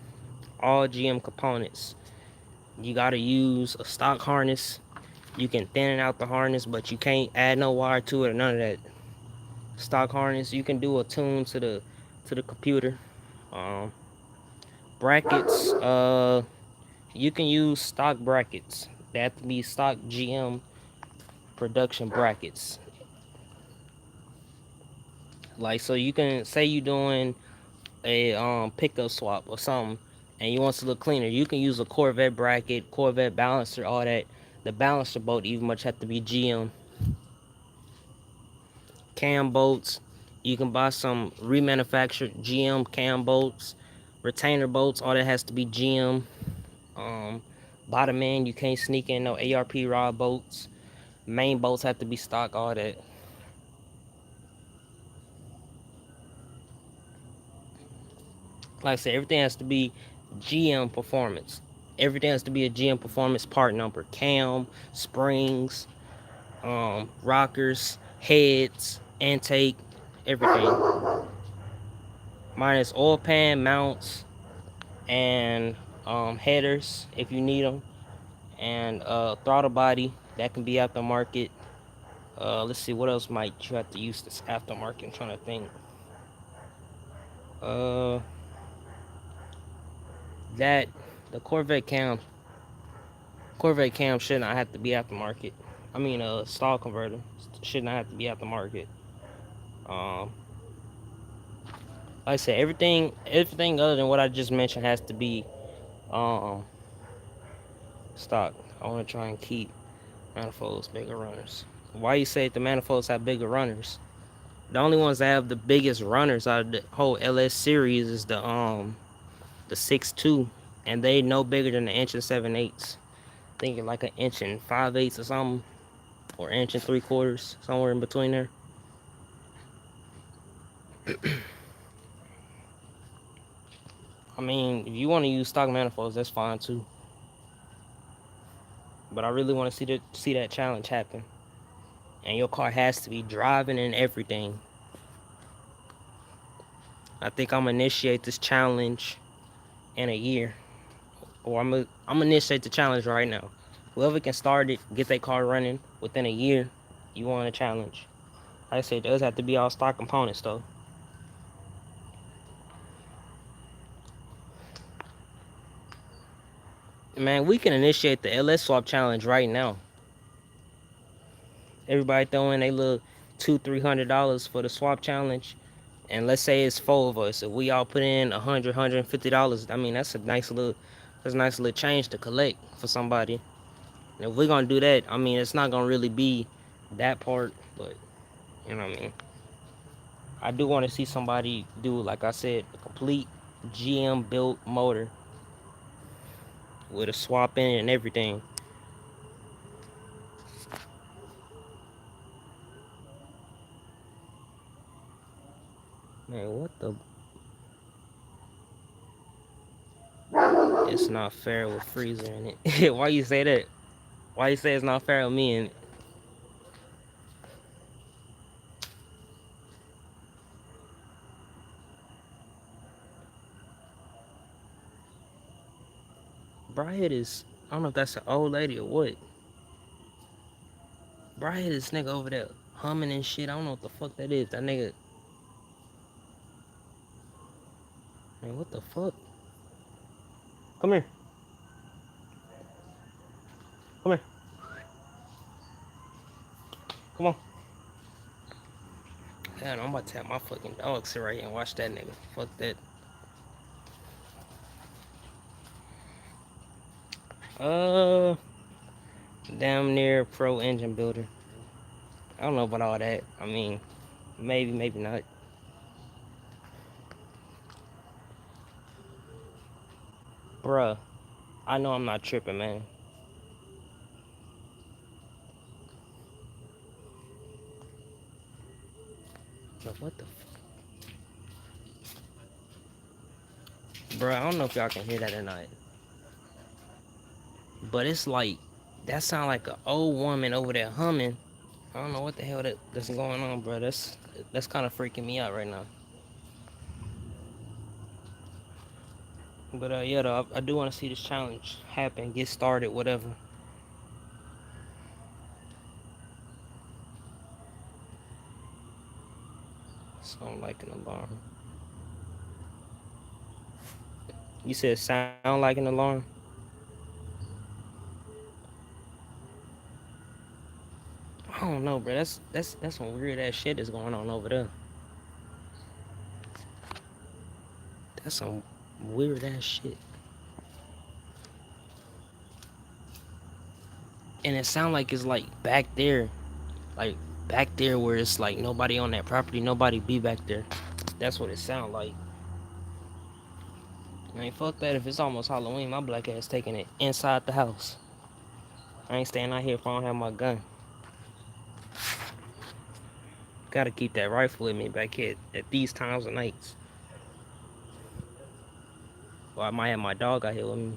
All GM components. You gotta use a stock harness. You can thin out the harness, but you can't add no wire to it or none of that. Stock harness. You can do a tune to the computer. Um, Brackets. You can use stock brackets. They have to be stock GM production brackets. Like, so you can say you doing a pickup swap or something, and you want to look cleaner. You can use a Corvette bracket, Corvette balancer, all that. The balancer bolt even much have to be GM. Cam bolts, you can buy some remanufactured GM cam bolts, retainer bolts. All that has to be GM. Um, Bottom end, you can't sneak in no ARP rod bolts. Main bolts have to be stock. All that. Like I said, everything has to be GM performance. Everything has to be a GM performance part number. Cam, springs, rockers, heads, intake, everything. Minus oil pan, mounts, and headers if you need them, and throttle body that can be aftermarket. Let's see what else might you have to use this aftermarket. I'm trying to think. Uh, that the Corvette cam should not have to be aftermarket. I mean, stall converter should not have to be aftermarket. Um, like I said, everything other than what I just mentioned has to be um stock. I want to try and keep manifolds bigger runners. Why you say the manifolds have bigger runners? The only ones that have the biggest runners out of the whole LS series is the 6.2, and they no bigger than an inch and 7/8. Thinking like an inch and 5/8 or something, or inch and 3/4, somewhere in between there. I mean, if you want to use stock manifolds, that's fine too. But I really want to see that challenge happen, and your car has to be driving and everything. I think I'm gonna initiate this challenge in a year, or I'm gonna initiate the challenge right now. Whoever can start it, get their car running within a year, you want a challenge. Like I said, it does have to be all stock components though. Man, we can initiate the LS swap challenge right now. Everybody throwing a little $200-300 for the swap challenge, and let's say it's four of us. If we all put in $100-150, I mean that's a nice little change to collect for somebody. And if we're gonna do that, I mean it's not gonna really be that part, but you know what I mean. I do want to see somebody do, like I said, a complete GM built motor with a swap in it and everything. Man, what the? It's not fair with Freezer in it. Why you say that? Why you say it's not fair with me in it? Brian is, I don't know if that's an old lady or what. Brian is nigga over there humming and shit. I don't know what the fuck that is. That nigga, man, what the fuck? Come here. Come here. Come on. Man, I'm about to have my fucking dog sit right here and watch that nigga. Fuck that. Uh, Damn near pro engine builder. I don't know about all that. I mean, maybe, maybe not. Bruh, I know I'm not tripping, man. But what the Bruh, I don't know if y'all can hear that or not. But it's like, that sound like an old woman over there humming. I don't know what the hell that's going on, bro. That's kind of freaking me out right now. But yeah, though, I do want to see this challenge happen, get started, whatever. Sound like an alarm. You said sound like an alarm? I don't know, bro. That's some weird ass shit that's going on over there. That's some weird ass shit. And it sound like it's like like back there where it's like nobody on that property, nobody be back there. That's what it sound like. I mean, fuck that. If it's almost Halloween, my black ass taking it inside the house. I ain't staying out here if I don't have my gun. Gotta keep that rifle with me back here at these times of nights. Or I might have my dog out here with me.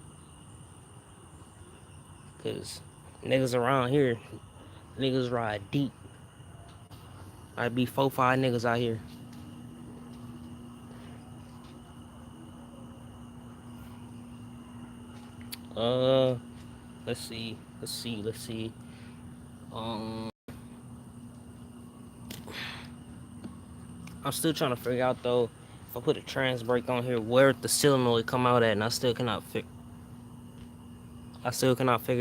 Cause niggas around here, niggas ride deep. I'd be 4-5 niggas out here. Uh, let's see. Um, I'm still trying to figure out though. If I put a trans brake on here, where the solenoid come out at, and I still cannot figure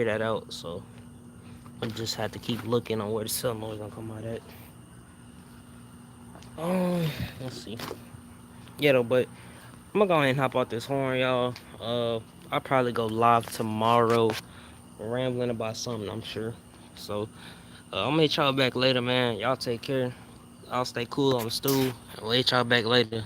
that out. So I just have to keep looking on where the solenoid gonna come out at. Let's see. Yeah, though, but I'm gonna go ahead and hop out this horn, y'all. I'll probably go live tomorrow, rambling about something, I'm sure. So I'm gonna hit y'all back later, man. Y'all take care. I'll stay cool on the stool. I'll hit y'all back later.